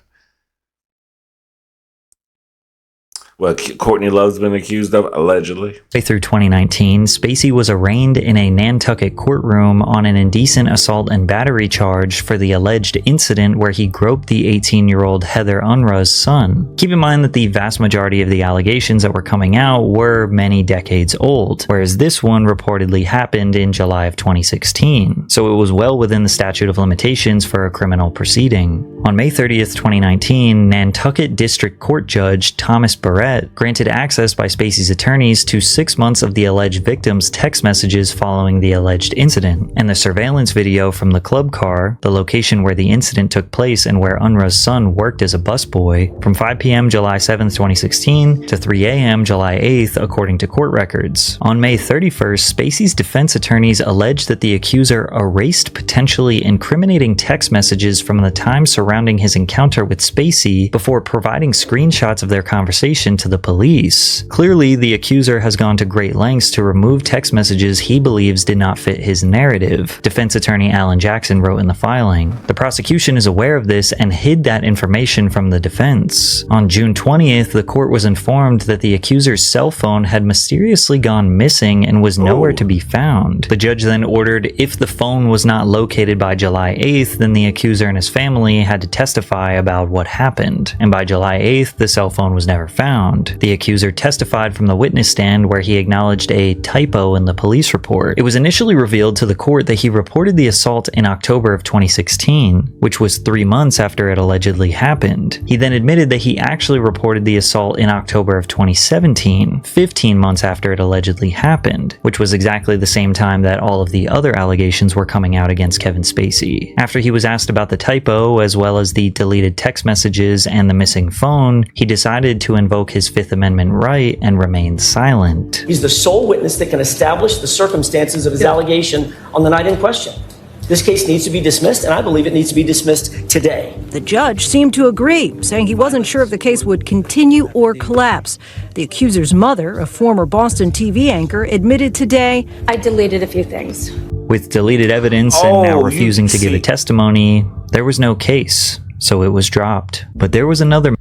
What Courtney Love's been accused of, allegedly. Through 2019, Spacey was arraigned in a Nantucket courtroom on an indecent assault and battery charge for the alleged incident where he groped the 18-year-old Heather Unruh's son. Keep in mind that the vast majority of the allegations that were coming out were many decades old, whereas this one reportedly happened in July of 2016, so it was well within the statute of limitations for a criminal proceeding. On May 30th, 2019, Nantucket District Court Judge Thomas Barrett granted access by Spacey's attorneys to 6 months of the alleged victim's text messages following the alleged incident, and the surveillance video from the club car, the location where the incident took place and where Unruh's son worked as a busboy, from 5 p.m. July 7th, 2016 to 3 a.m. July 8th, according to court records. On May 31st, Spacey's defense attorneys alleged that the accuser erased potentially incriminating text messages from the time surrounding his encounter with Spacey before providing screenshots of their conversation to the police. Clearly, the accuser has gone to great lengths to remove text messages he believes did not fit his narrative, defense attorney Alan Jackson wrote in the filing. The prosecution is aware of this and hid that information from the defense. On June 20th, the court was informed that the accuser's cell phone had mysteriously gone missing and was nowhere to be found. The judge then ordered if the phone was not located by July 8th, then the accuser and his family had to testify about what happened. And by July 8th, the cell phone was never found. The accuser testified from the witness stand where he acknowledged a typo in the police report. It was initially revealed to the court that he reported the assault in October of 2016, which was 3 months after it allegedly happened. He then admitted that he actually reported the assault in October of 2017, 15 months after it allegedly happened, which was exactly the same time that all of the other allegations were coming out against Kevin Spacey. After he was asked about the typo, as well as the deleted text messages and the missing phone, he decided to invoke his Fifth Amendment right and remained silent. He's the sole witness that can establish the circumstances of his allegation on the night in question. This case needs to be dismissed, and I believe it needs to be dismissed today. The judge seemed to agree, saying he wasn't sure if the case would continue or collapse. The accuser's mother, a former Boston TV anchor, admitted today, I deleted a few things. With deleted evidence and now refusing to give a testimony, there was no case, so it was dropped. But there was another.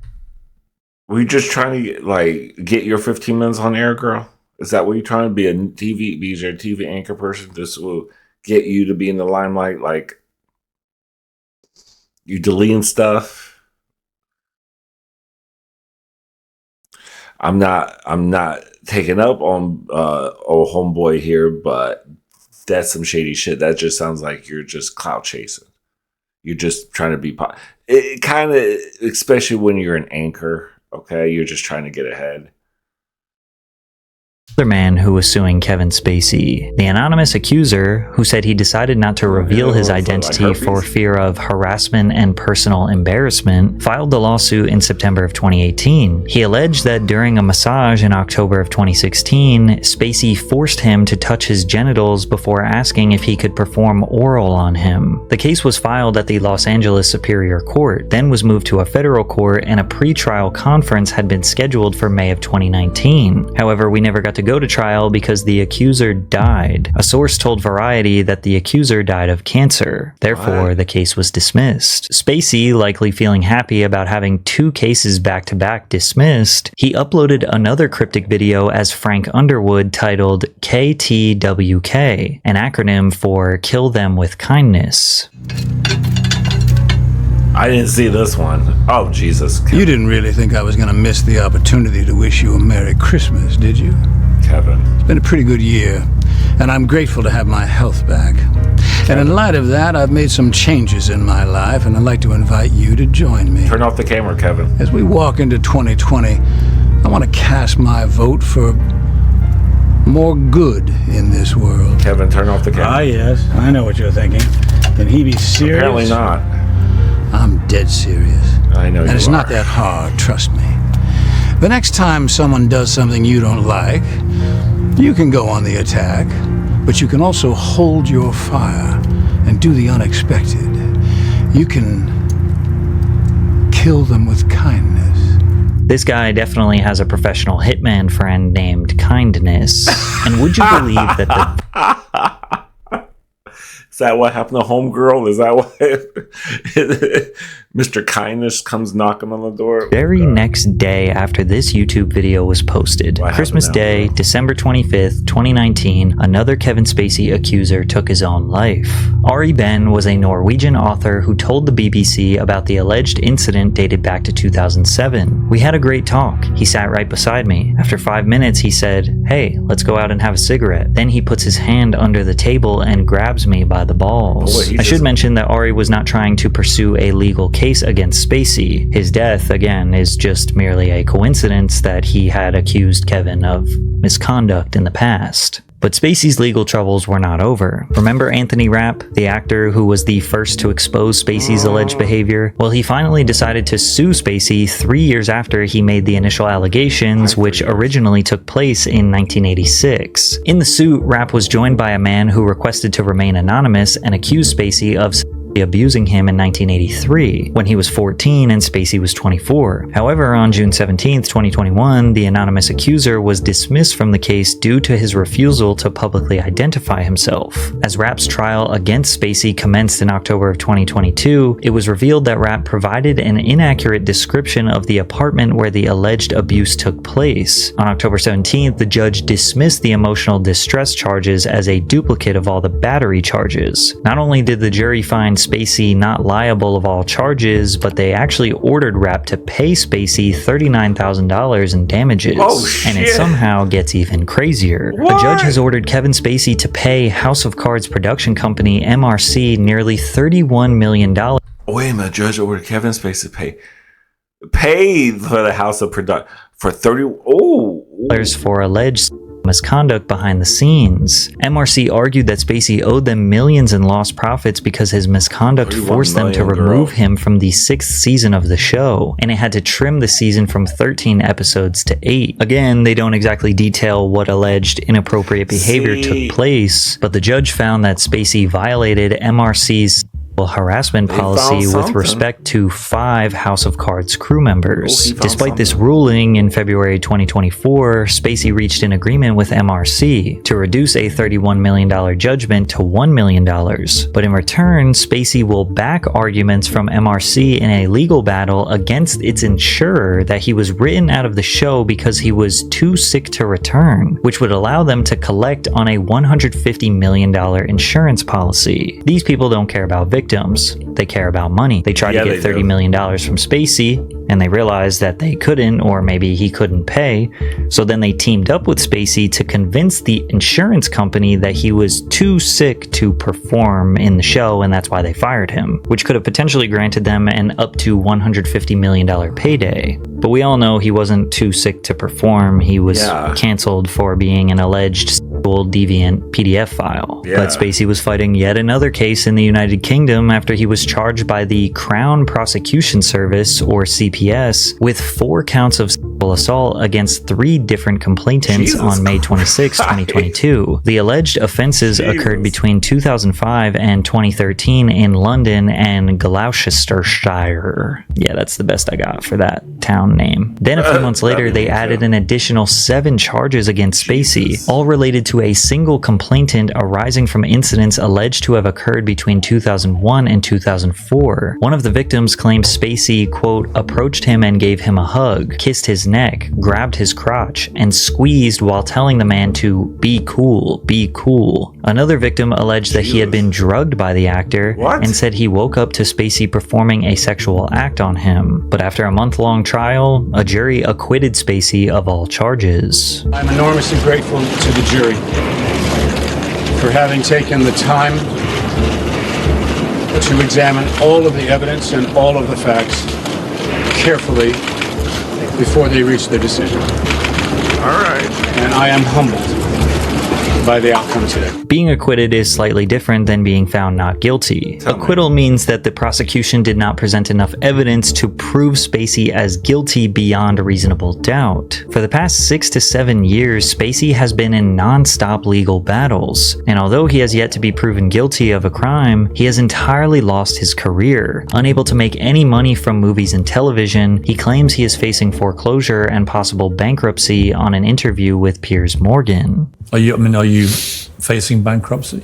Were you just trying to get your 15 minutes on air, girl? Is that what you're trying to be a TV anchor person? This will get you to be in the limelight, like you deleting stuff. I'm not taking up on old homeboy here, but that's some shady shit. That just sounds like you're just clout chasing. You're just trying to be it kind of, especially when you're an anchor. Okay, you're just trying to get ahead. Other man who was suing Kevin Spacey, the anonymous accuser who said he decided not to reveal his identity for fear of harassment and personal embarrassment, filed the lawsuit in September of 2018. He alleged that during a massage in October of 2016, Spacey forced him to touch his genitals before asking if he could perform oral on him. The case was filed at the Los Angeles Superior Court, then was moved to a federal court, and a pre-trial conference had been scheduled for May of 2019. However, we never got to go to trial because the accuser died. A source told Variety that the accuser died of cancer. Therefore, the case was dismissed. Spacey, likely feeling happy about having 2 cases back-to-back dismissed, he uploaded another cryptic video as Frank Underwood titled KTWK, an acronym for Kill Them with Kindness. I didn't see this one. Oh, Jesus. You didn't really think I was going to miss the opportunity to wish you a Merry Christmas, did you? Kevin. It's been a pretty good year, and I'm grateful to have my health back. And in light of that, I've made some changes in my life, and I'd like to invite you to join me. Turn off the camera, Kevin. As we walk into 2020, I want to cast my vote for more good in this world. Kevin, turn off the camera. Ah, yes. I know what you're thinking. Can he be serious? Apparently not. I'm dead serious. I know you are. And it's not that hard, trust me. The next time someone does something you don't like, you can go on the attack, but you can also hold your fire and do the unexpected. You can kill them with kindness. This guy definitely has a professional hitman friend named Kindness. And would you believe that the... Is that what happened to Homegirl? Is that why Mr. Kindness comes knocking on the door? Very next day after this YouTube video was posted, Christmas Day, December 25th, 2019, another Kevin Spacey accuser took his own life. Ari Ben was a Norwegian author who told the BBC about the alleged incident dated back to 2007. We had a great talk. He sat right beside me. After 5 minutes, he said, "Hey, let's go out and have a cigarette." Then he puts his hand under the table and grabs me by the balls. I should mention that Ari was not trying to pursue a legal case against Spacey. His death, again, is just merely a coincidence that he had accused Kevin of misconduct in the past. But Spacey's legal troubles were not over. Remember Anthony Rapp, the actor who was the first to expose Spacey's alleged behavior? Well, he finally decided to sue Spacey 3 years after he made the initial allegations, which originally took place in 1986. In the suit, Rapp was joined by a man who requested to remain anonymous and accused Spacey of abusing him in 1983 when he was 14 and Spacey was 24. However, on June 17, 2021, the anonymous accuser was dismissed from the case due to his refusal to publicly identify himself. As Rapp's trial against Spacey commenced in October of 2022, it was revealed that Rapp provided an inaccurate description of the apartment where the alleged abuse took place. On October 17th, the judge dismissed the emotional distress charges as a duplicate of all the battery charges. Not only did the jury find Spacey not liable of all charges, but they actually ordered Rapp to pay Spacey $39,000 in damages. Oh, shit. And it somehow gets even crazier. What? A judge has ordered Kevin Spacey to pay House of Cards production company MRC nearly $31 million. Wait a minute, judge ordered Kevin Spacey to pay for the House of Production for for alleged misconduct behind the scenes. MRC argued that Spacey owed them millions in lost profits because his misconduct forced them to remove him from the 6th season of the show, and it had to trim the season from 13 episodes to 8. Again, they don't exactly detail what alleged inappropriate behavior took place, but the judge found that Spacey violated MRC's harassment policy with respect to 5 House of Cards crew members. Despite this ruling, in February 2024, Spacey reached an agreement with MRC to reduce a $31 million judgment to $1 million. But in return, Spacey will back arguments from MRC in a legal battle against its insurer that he was written out of the show because he was too sick to return, which would allow them to collect on a $150 million insurance policy. These people don't care about victims. They care about money. They tried to get $30 million from Spacey, and they realized that they couldn't, or maybe he couldn't pay. So then they teamed up with Spacey to convince the insurance company that he was too sick to perform in the show, and that's why they fired him, which could have potentially granted them an up to $150 million payday. But we all know he wasn't too sick to perform. He was canceled for being an alleged deviant PDF file. But Spacey was fighting yet another case in the United Kingdom after he was charged by the Crown Prosecution Service, or CPS, with 4 counts of sexual assault against 3 different complainants on May 26, 2022. The alleged offenses occurred between 2005 and 2013 in London and Gloucestershire. Yeah, that's the best I got for that town name. Then a few months later, they added an additional 7 charges against Spacey, all related to a single complainant arising from incidents alleged to have occurred between 2001 and 2004. One of the victims claimed Spacey, quote, approached him and gave him a hug, kissed his neck, grabbed his crotch, and squeezed while telling the man to be cool, be cool. Another victim alleged that he had been drugged by the actor and said he woke up to Spacey performing a sexual act on him. But after a month-long trial, a jury acquitted Spacey of all charges. I'm enormously grateful to the jury for having taken the time to examine all of the evidence and all of the facts carefully before they reach their decision. All right. And I am humbled by the outcome today. Being acquitted is slightly different than being found not guilty. Acquittal means that the prosecution did not present enough evidence to prove Spacey as guilty beyond a reasonable doubt. For the past 6 to 7 years, Spacey has been in non-stop legal battles, and although he has yet to be proven guilty of a crime, he has entirely lost his career. Unable to make any money from movies and television, he claims he is facing foreclosure and possible bankruptcy on an interview with Piers Morgan. Are you facing bankruptcy?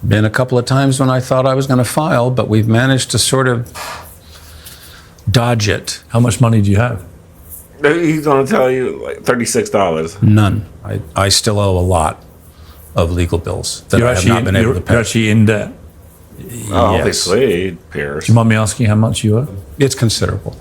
Been a couple of times when I thought I was going to file, but we've managed to sort of dodge it. How much money do you have? He's going to tell you like $36. None. I still owe a lot of legal bills that I have not been able to pay. You're actually in debt? Obviously, Pierce. Do you mind me asking how much you owe? It's considerable.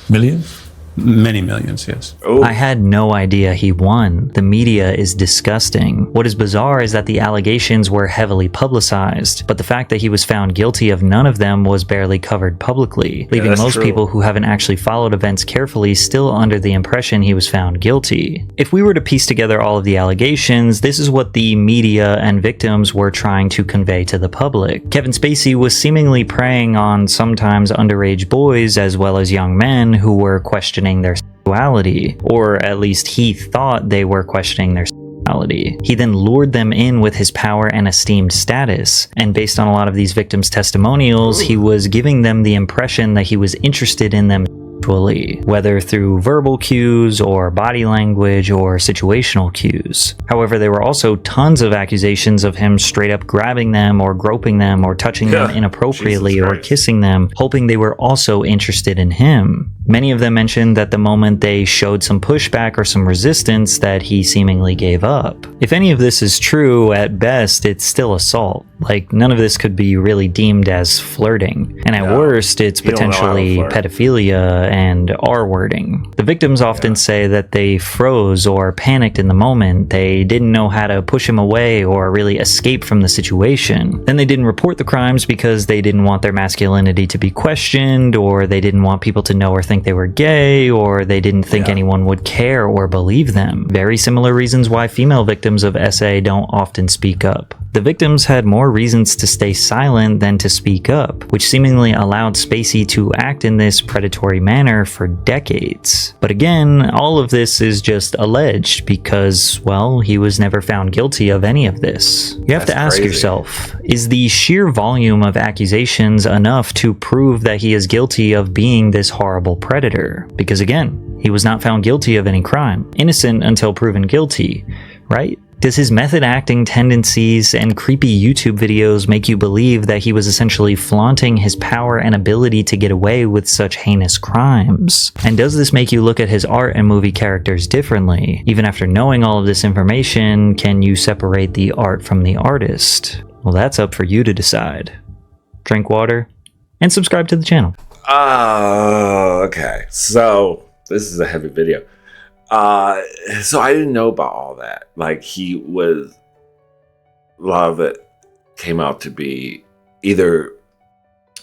Millions? Many millions, yes. I had no idea he won. The media is disgusting. What is bizarre is that the allegations were heavily publicized, but the fact that he was found guilty of none of them was barely covered publicly, leaving most people who haven't actually followed events carefully still under the impression he was found guilty. If we were to piece together all of the allegations, this is what the media and victims were trying to convey to the public. Kevin Spacey was seemingly preying on sometimes underage boys as well as young men who were questioning their sexuality, or at least he thought they were questioning their sexuality. He then lured them in with his power and esteemed status, and based on a lot of these victims' testimonials, he was giving them the impression that he was interested in them sexually, whether through verbal cues or body language or situational cues. However, there were also tons of accusations of him straight up grabbing them or groping them or touching them inappropriately or kissing them, hoping they were also interested in him. Many of them mentioned that the moment they showed some pushback or some resistance that he seemingly gave up. If any of this is true, at best, it's still assault. Like, none of this could be really deemed as flirting. And at worst, it's potentially pedophilia and R-wording. The victims often say that they froze or panicked in the moment. They didn't know how to push him away or really escape from the situation. Then they didn't report the crimes because they didn't want their masculinity to be questioned, or they didn't want people to know or think they were gay, or they didn't think anyone would care or believe them. Very similar reasons why female victims of SA don't often speak up. The victims had more reasons to stay silent than to speak up, which seemingly allowed Spacey to act in this predatory manner for decades. But again, all of this is just alleged because, well, he was never found guilty of any of this. You have to ask yourself, is the sheer volume of accusations enough to prove that he is guilty of being this horrible predator? Because again, he was not found guilty of any crime. Innocent until proven guilty, right? Does his method acting tendencies and creepy YouTube videos make you believe that he was essentially flaunting his power and ability to get away with such heinous crimes? And does this make you look at his art and movie characters differently? Even after knowing all of this information, can you separate the art from the artist? Well, that's up for you to decide. Drink water and subscribe to the channel. Okay. So, this is a heavy video. So I didn't know about all that. Like, a lot of it came out to be either,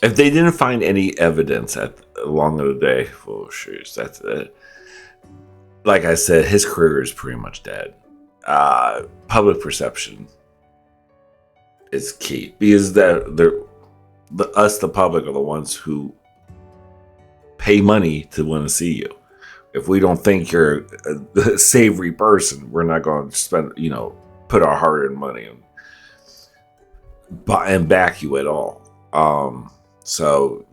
if they didn't find any evidence along the day, oh shoot, that's it. like I said, his career is pretty much dead. Public perception is key because the public, are the ones who pay money to want to see you. If we don't think you're a savory person, we're not going to spend, put our hard-earned money and back you at all. So,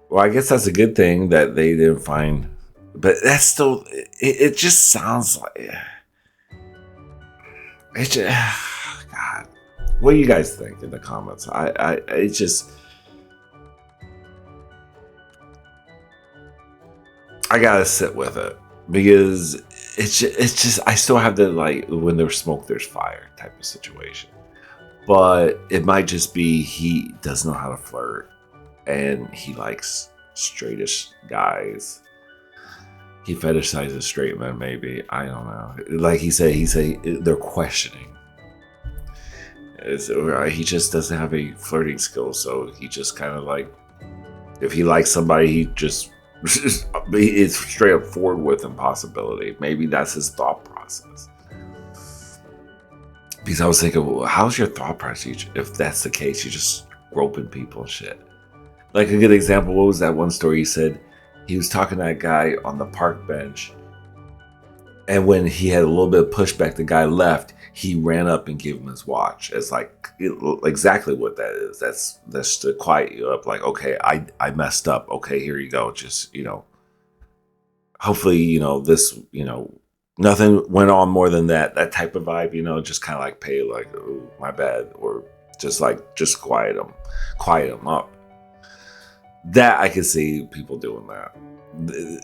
well, I guess that's a good thing that they didn't find, but that's still, it just sounds like, it just, God, what do you guys think in the comments? It just, I gotta sit with it because it's just I still have the like when there's smoke there's fire type of situation, but it might just be he doesn't know how to flirt and he likes straightish guys. He fetishizes straight men, maybe. I don't know. Like he said they're questioning. He just doesn't have a flirting skill, so he just kind of like if he likes somebody, he just it's straight up forward with impossibility. Maybe that's his thought process. Because I was thinking, well, how's your thought process if that's the case? You're just groping people and shit. Like a good example, what was that one story he said? He was talking to that guy on the park bench. And when he had a little bit of pushback, the guy left. He ran up and gave him his watch. It's like exactly what that is. That's to quiet you up. Like, okay, I messed up. Okay, here you go. Just hopefully this nothing went on more than that type of vibe. Just kind of like pay like, oh, my bad, or just quiet them up. That I can see people doing that.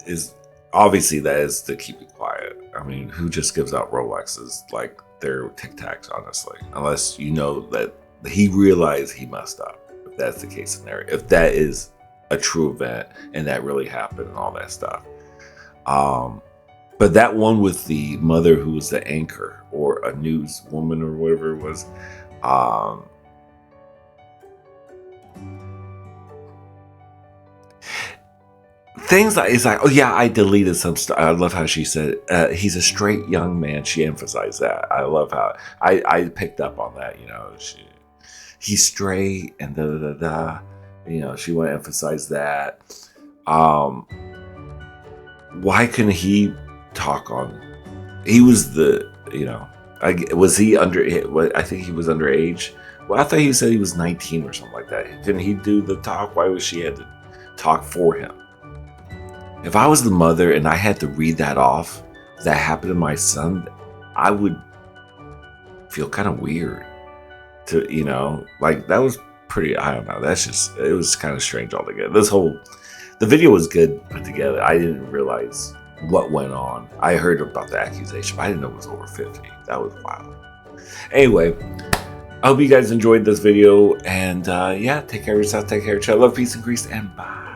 Is obviously that is to keep it quiet. I mean, who just gives out Rolexes like they're Tic Tacs, honestly? Unless you know that he realized he messed up. If that's the case scenario, if that is a true event and that really happened and all that stuff. But that one with the mother who was the anchor or a news woman or whatever it was, things like it's like, oh yeah, I deleted some stuff. I love how she said he's a straight young man. She emphasized that. I love how I picked up on that. He's straight and da da da da. She want to emphasize that. Why couldn't he talk on? He was was he under? I think he was underage. Well, I thought he said he was 19 or something like that. Couldn't he do the talk? Why was she had to talk for him? If I was the mother and I had to read that off, that happened to my son, I would feel kind of weird. Like that was pretty, I don't know. It was kind of strange altogether. The video was good put together. I didn't realize what went on. I heard about the accusation, but I didn't know it was over 50. That was wild. Anyway, I hope you guys enjoyed this video. And yeah, take care of yourself. Take care of each other. Love, peace, and grease, and bye.